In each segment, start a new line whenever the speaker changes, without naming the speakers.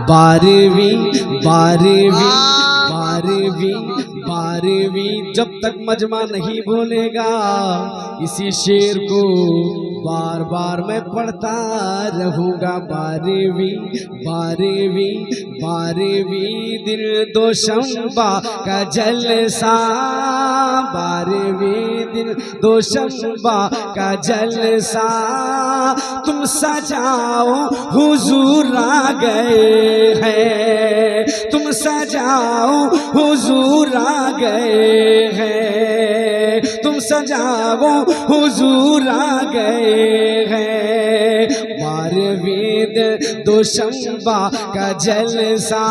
बारहवीं बारहवीं बारहवीं बारहवीं जब तक मजमा नहीं बोलेगा इसी शेर को बार बार मैं पढ़ता रहूँगा। बारहवीं बारहवीं बारहवीं दिल दोशंबा का जलसा, बारहवीं दिल दोशंबा का जलसा, तुम सजाओ हुजूर आ गए हैं, तुम सजाओ हुजूर आ गए हैं, तुम सजाओ हुजूर आ गए हैं। बारहवीं दिल दोशंबा का जलसा,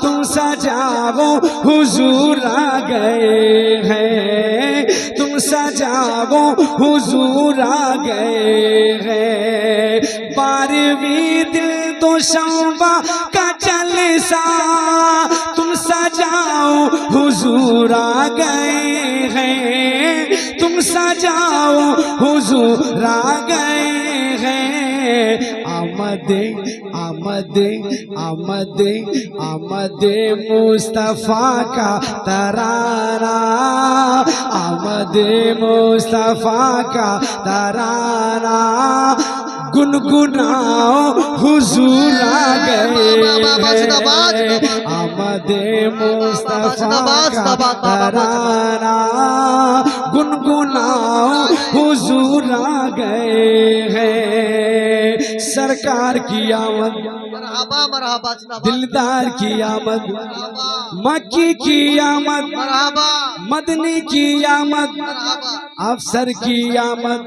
तुम सजाओ हुजूर आ गए हैं, तुम सजाओ हुजूर आ गए हैं। बारहवीं दिल दोशंबा का जलसा, तुम सजाओ हुजूर आ गए हैं, तुम सजाओ हुजूर आ गए हैं। आमदे आमदे आमदे आमदे मुस्तफा का तराना, आमदे मुस्तफा का तराना, गुनगुनाओ हुजूर आ गए हैं। आमदे मुस्तफा का तराना, गुनगुनाओ हुजूर आ गए हैं। सरकार की आमद,
मरहबा मरहबा,
दिलदार की आमद, मक्की की आमद, मदनी की आमद, अफसर की आमद,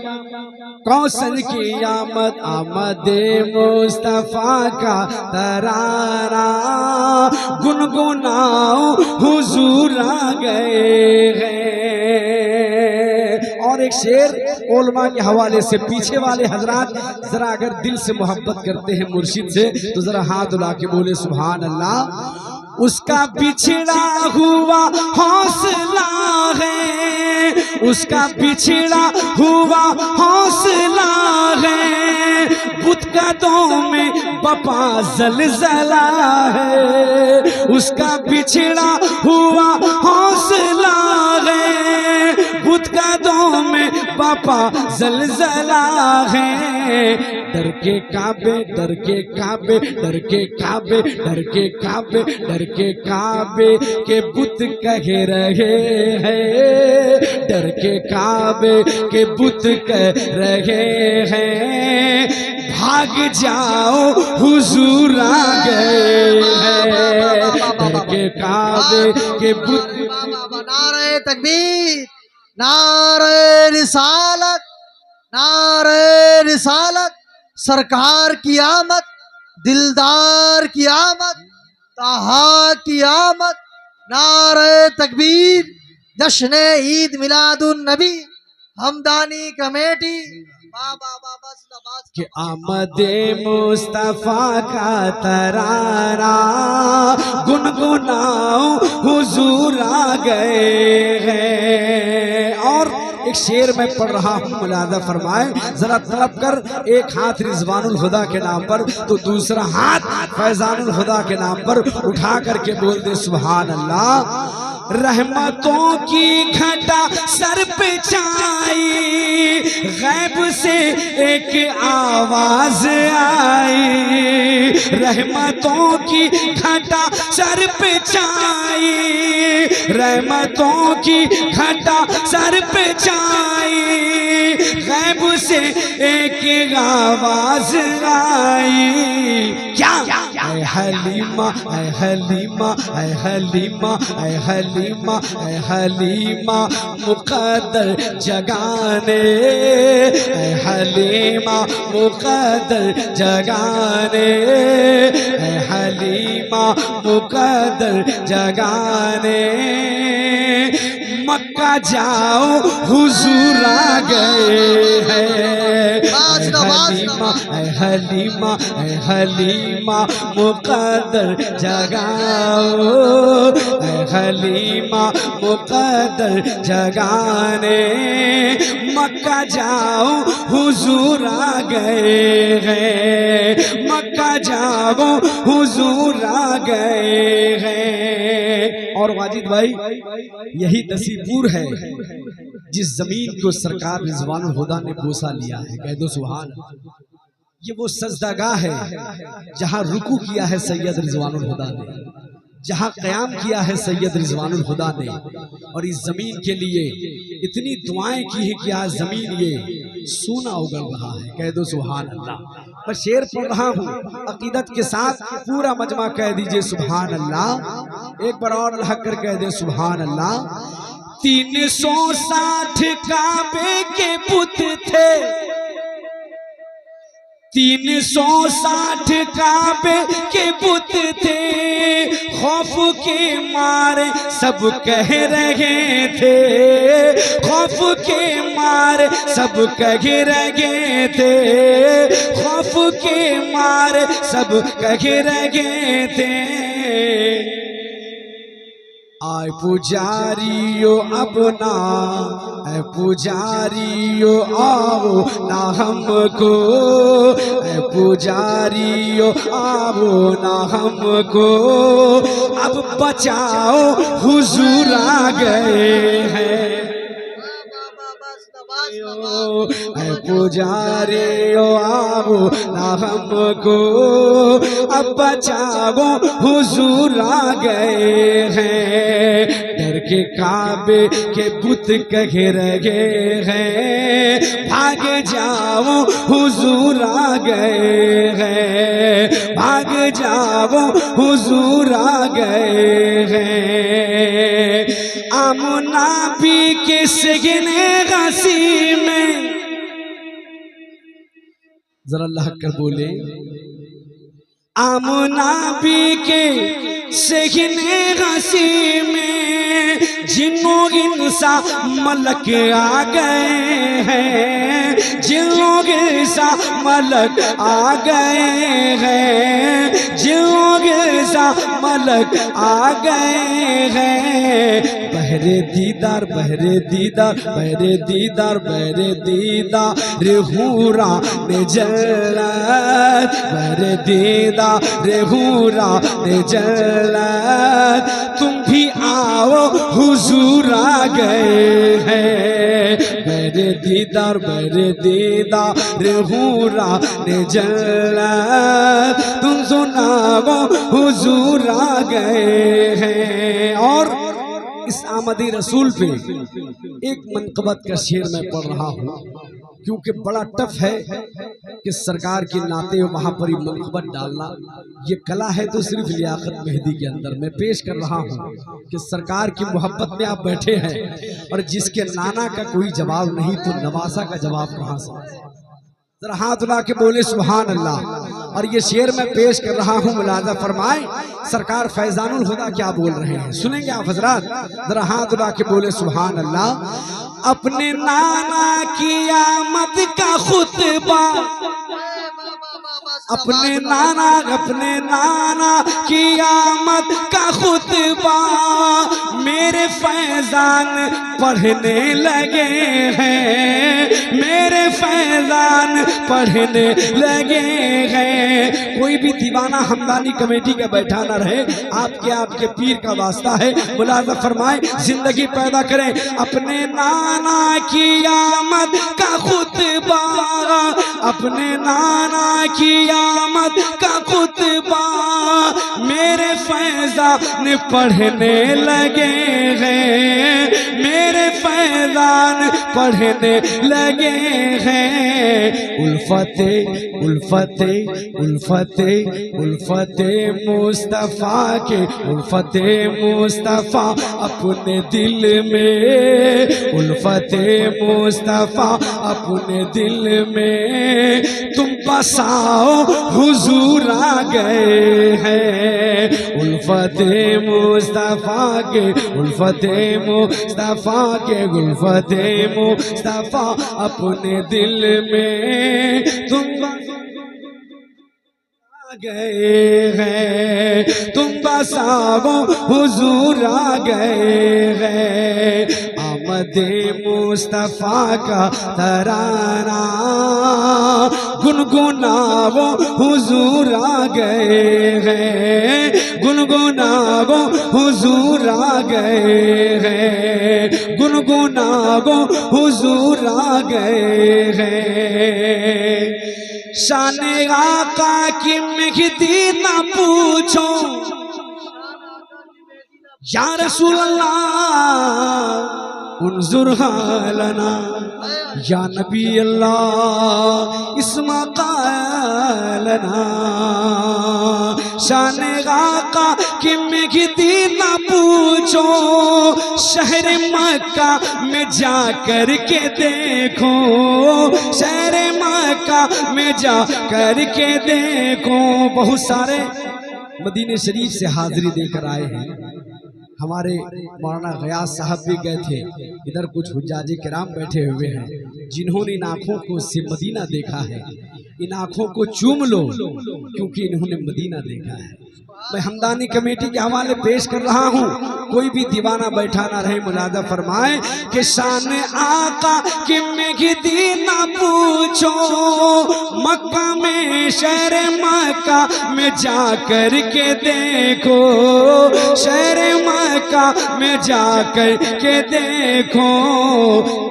कौसर की आमद, आमदे मुस्तफा का तराना, गुनगुनाओ हुजूर आ गए हैं। और एक शेर उलमा के हवाले से, पीछे वाले हजरात जरा अगर दिल से मोहब्बत करते हैं मुर्शिद से तो जरा हाथ उला के बोले सुभान अल्लाह। उसका बिछड़ा हुआ हौसला है, उसका बिछड़ा हुआ हौसला है, बुत कदों में बपा जलजला है, उसका बिछड़ा हुआ हौसला है, बुत कदों में बपा जलजला है। डर के काबे डर के काबे डर के काबे डर के काबे डर के काबे के बुत कह रहे हैं, डर के काबे के बुत कह रहे हैं, भाग जाओ हुजूर आ गए हैं। डर के काबे के बुत,
नारे तकबीर, नारे रिसालत, नारे रिसालत, सरकार की आमद, दिलदार की आमद, ताहा की आमद, नारे तकबीर, जश्न ईद मिलादुन नबी, हमदानी कमेटी।
कि आमदे मुस्तफा का तराना, गुनगुनाओ हुजूर आ गए हैं। और एक शेर मैं पढ़ रहा हूँ, मुलादा फरमाए जरा तड़प कर, एक हाथ रिजवानुल हुदा के नाम पर तो दूसरा हाथ फैजानुल हुदा के नाम पर उठा करके बोल दे सुभान अल्लाह। रहमतों की घटा सर पे छाई, गैब से एक आवाज आई, रहमतों की घटा सर पे छाई, रहमतों की घटा सर पे छाई, गैब से एक आवाज आई। क्या ऐ हलीमा ऐ हलीमा ऐ हलीमा ऐ हलीमा ऐ हलीमा मुकद्दर जगाने, ऐ हलीमा मुकद्दर जगाने, ऐ हलीमा मुकद्दर जगाने, मक्का जाओ हुजूर आ गए हैं। हलीमा ऐ हलीमा ऐ हलीमा मुकद्दर जगाओ, ऐ हलीमा मुकद्दर जगाने, मक्का जाओ हुजूर आ गए हैं, मक्का बजाओ हुजूर आ गए हैं। और वाजिद भाई यही नसीबपुर है जिस जमीन को सरकार रिजवानुल हुदा ने बोसा लिया है। कह दो सुभान। ये वो सजदागाह है जहां रुकू किया है सैयद रिजवानुल हुदा ने, जहां कयाम किया है सैयद रिजवानुल हुदा ने, और इस जमीन के लिए इतनी दुआएं की है कि आज जमीन ये सोना उगल रहा है। कह दो सुभान अल्लाह। मैं शेर पढ़ रहा हूँ अकीदत के साथ, पूरा मजमा कह दीजिए सुभान अल्लाह। एक बार और अल्लाह कर कह दे सुभान अल्लाह। 360 काबे के बुत थे, 360 काबे के बुत थे, खौफ के मारे सब कह रहे थे, खौफ के मारे सब कह रहे थे, खौफ के मारे सब कह रहे थे। आए पुजारियो अपना, ऐ पुजारियो आओ ना हमको, ऐ पुजारियो आओ ना हमको, अब बचाओ हुजूर आ गए हैं। ऐ पुजारियो आओ ना हमको, अब बचाओ हुजूर आ गए हैं। डर के काबे के बुत कह रहे हैं, भाग जाओ हुजूर आ गए हैं, भाग जाओ हुजूर आ गए हैं। आमुना भी के सगने गसी में, जरा अल्लाह कर बोले, आमुना भी के सगने गसी में जिन्नो इंसा मलक आ गए हैं, जिन्नो इंसा मलक आ गए हैं, जिन्नो इंसा मलक आ गए हैं। बहरे दीदार बहरे दीदार बहरे दीदार बहरे दीदार रेहूरा ने जल्लत, बहरे दीदार रेहूरा ने जल्लत, तुम भी आओ हुजूर आ गए हैं। बहरे दीदार रेहूरा ने जल्लत, तुम सुनाओ हुजूर आ गए हैं। और इस आमदी रसूल पे एक मनकबत का शेर मैं पढ़ रहा हूँ, क्योंकि बड़ा टफ है कि सरकार के नाते वहाँ पर ही मनकबत डालना। ये कला है तो सिर्फ लियाकत मेहदी के अंदर। मैं पेश कर रहा हूँ कि सरकार की मोहब्बत में आप बैठे हैं, और जिसके नाना का कोई जवाब नहीं तो नवासा का जवाब कहाँ से। जरा हाथ उठा के बोले सुभान अल्लाह। और ये शेर मैं पेश कर रहा हूँ, मुलाजा फरमाए सरकार फैजानुल हुदा क्या बोल रहे हैं, सुनेंगे आप हजरात। जरा हाथ उठा के बोले सुभान अल्लाह। अपने नाना की आमद का खुतबा, अपने नाना की आमद का खुतबा मेरे फैजान पढ़ने लगे हैं, मेरे फैजान पढ़ने लगे हैं। कोई भी दीवाना हमदानी कमेटी का बैठा ना रहे, आपके पीर का वास्ता है। मुलाजा फरमाए जिंदगी पैदा करें। अपने नाना की आमद का खुतबा, अपने नाना की आमद का खुतबा मेरे फैजान पढ़ने लगे हैं, मेरे फैजान पढ़ने लगे हैं। उल्फते उल्फते उल्फते उल्फते मुस्तफा के, उल्फते मुस्तफा अपने दिल में, उल्फते मुस्तफा अपने दिल में तुम बसाओ हुजूर आ गए हैं। उल्फते मुस्तफा के, उल्फते मुस्तफा के, उल्फते मुस्तफा अपने दिल में तुम गए हैं, तुम बसाओ हुजूर आ गए हैं। मदे मुस्तफा का तराना गुनगुनाओ हुजूर आ गए हैं, गुनगुनाओ हुजूर आ गए हैं, गुनगुनाओ हुजूर आ गए हैं। शान आका की मेहदी ना पूछो या रसूल अल्लाह उन्जुर हालना, या नबी अल्लाह इस्मा कालना। शान आका कि मेहदी ना पूछो, शहर मक्का में जा कर के देखो, शहर मक्का में जा कर के देखो। बहुत सारे मदीने शरीफ से हाजिरी देकर आए हैं। हमारे मौलाना गयास साहब भी गए थे। इधर कुछ हुज्जाजे किराम बैठे हुए हैं जिन्होंने इन आँखों को से मदीना देखा है। इन आँखों को चूम लो क्योंकि इन्होंने मदीना देखा है। मैं हमदानी कमेटी के हवाले पेश कर रहा हूँ, कोई भी दीवाना बैठा ना रहे, मुलाजा फरमाए कि शान आका कि मेहदी ना पूछो, मक्का में शहर मक्का में जा कर के देखो, शहर मक्का में जा कर के देखो।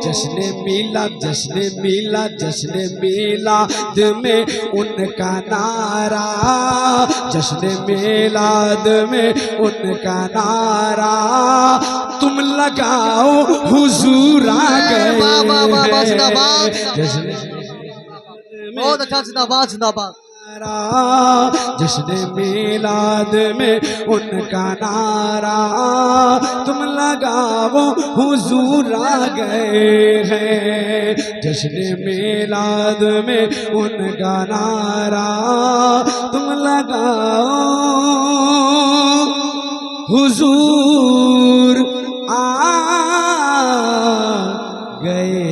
जश्न मिलाद, जश्न मिलाद, जश्न मिलाद में उनका नारा, जश्न मिलाद में उनका नारा तुम लगाओ हुजूर आ गए।
बहुत अच्छा, जिंदाबाद जिंदाबाद।
जश्न मिलाद में उनका नारा तुम लगाओ हुजूर आ गए हैं। जश्न मिलाद में उनका नारा तुम लगाओ हुजूर आ गए।